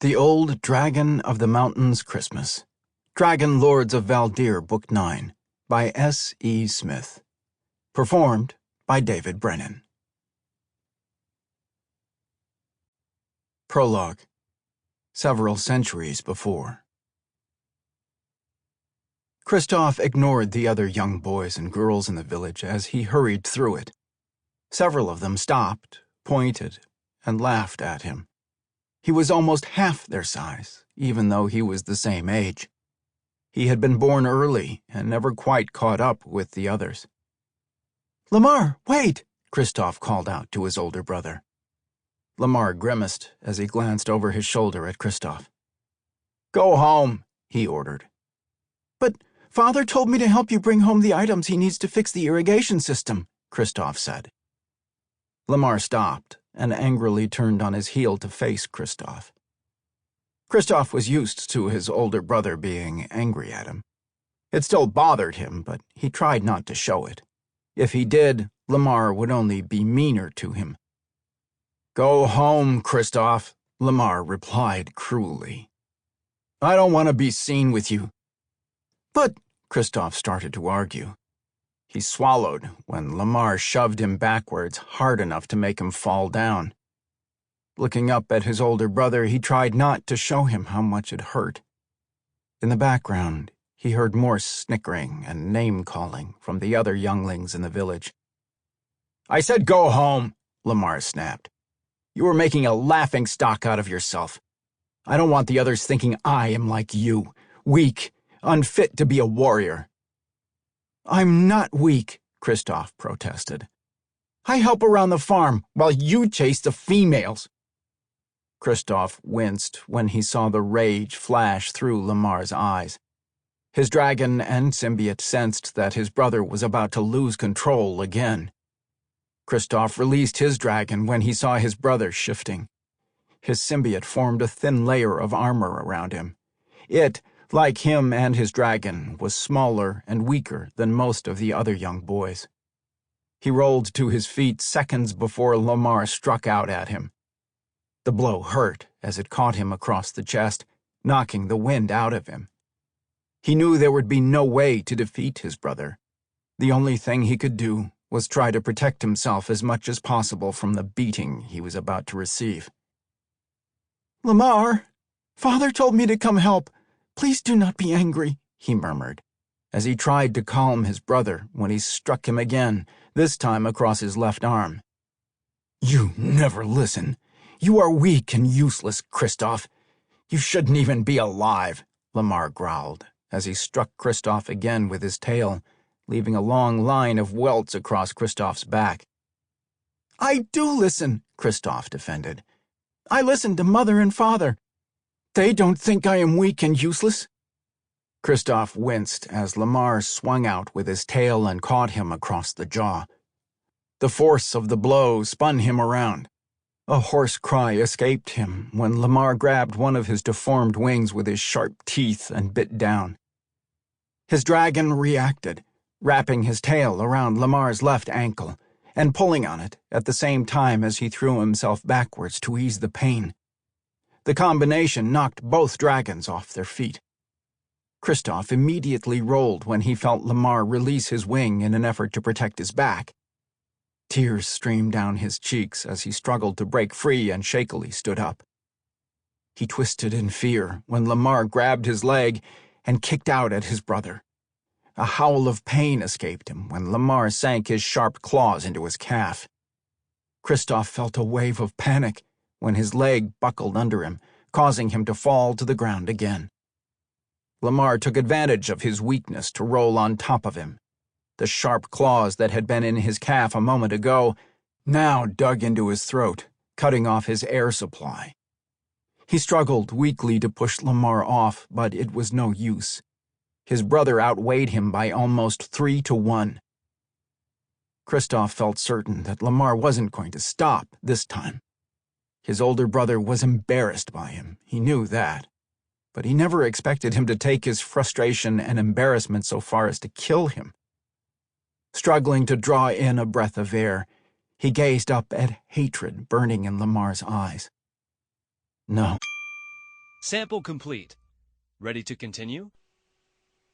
The Old Dragon of the Mountains Christmas. Dragon Lords of Valdir, Book 9, by S. E. Smith. Performed by David Brenin. Prologue. Several centuries before. Christoff ignored the other young boys and girls in the village as he hurried through it. Several of them stopped, pointed, and laughed at him. He was almost half their size, even though he was the same age. He had been born early and never quite caught up with the others. "Lamar, wait!" Christoff called out to his older brother. Lamar grimaced as he glanced over his shoulder at Christoff. "Go home," he ordered. "But Father told me to help you bring home the items he needs to fix the irrigation system," Christoff said. Lamar stopped and angrily turned on his heel to face Christoff. Christoff was used to his older brother being angry at him. It still bothered him, but he tried not to show it. If he did, Lamar would only be meaner to him. "Go home, Christoff," Lamar replied cruelly. "I don't want to be seen with you." "But," Christoff started to argue. He swallowed when Lamar shoved him backwards hard enough to make him fall down. Looking up at his older brother, he tried not to show him how much it hurt. In the background, he heard more snickering and name-calling from the other younglings in the village. "I said go home," Lamar snapped. "You are making a laughingstock out of yourself. I don't want the others thinking I am like you, weak, unfit to be a warrior." "I'm not weak," Christoff protested. "I help around the farm while you chase the females." Christoff winced when he saw the rage flash through Lamar's eyes. His dragon and symbiote sensed that his brother was about to lose control again. Christoff released his dragon when he saw his brother shifting. His symbiote formed a thin layer of armor around him. It, like him and his dragon, was smaller and weaker than most of the other young boys. He rolled to his feet seconds before Lamar struck out at him. The blow hurt as it caught him across the chest, knocking the wind out of him. He knew there would be no way to defeat his brother. The only thing he could do was try to protect himself as much as possible from the beating he was about to receive. "Lamar, Father told me to come help. Please do not be angry," he murmured, as he tried to calm his brother when he struck him again, this time across his left arm. "You never listen. You are weak and useless, Christoff. You shouldn't even be alive," Lamar growled, as he struck Christoff again with his tail, leaving a long line of welts across Christoff's back. "I do listen," Christoff defended. "I listen to Mother and Father. They don't think I am weak and useless." Christoff winced as Lamar swung out with his tail and caught him across the jaw. The force of the blow spun him around. A hoarse cry escaped him when Lamar grabbed one of his deformed wings with his sharp teeth and bit down. His dragon reacted, wrapping his tail around Lamar's left ankle and pulling on it at the same time as he threw himself backwards to ease the pain. The combination knocked both dragons off their feet. Christoff immediately rolled when he felt Lamar release his wing in an effort to protect his back. Tears streamed down his cheeks as he struggled to break free and shakily stood up. He twisted in fear when Lamar grabbed his leg and kicked out at his brother. A howl of pain escaped him when Lamar sank his sharp claws into his calf. Christoff felt a wave of panic when his leg buckled under him, causing him to fall to the ground again. Lamar took advantage of his weakness to roll on top of him. The sharp claws that had been in his calf a moment ago now dug into his throat, cutting off his air supply. He struggled weakly to push Lamar off, but it was no use. His brother outweighed him by almost 3-1. Christoff felt certain that Lamar wasn't going to stop this time. His older brother was embarrassed by him, he knew that. But he never expected him to take his frustration and embarrassment so far as to kill him. Struggling to draw in a breath of air, he gazed up at hatred burning in Lamar's eyes. No, Sample complete. Ready to continue?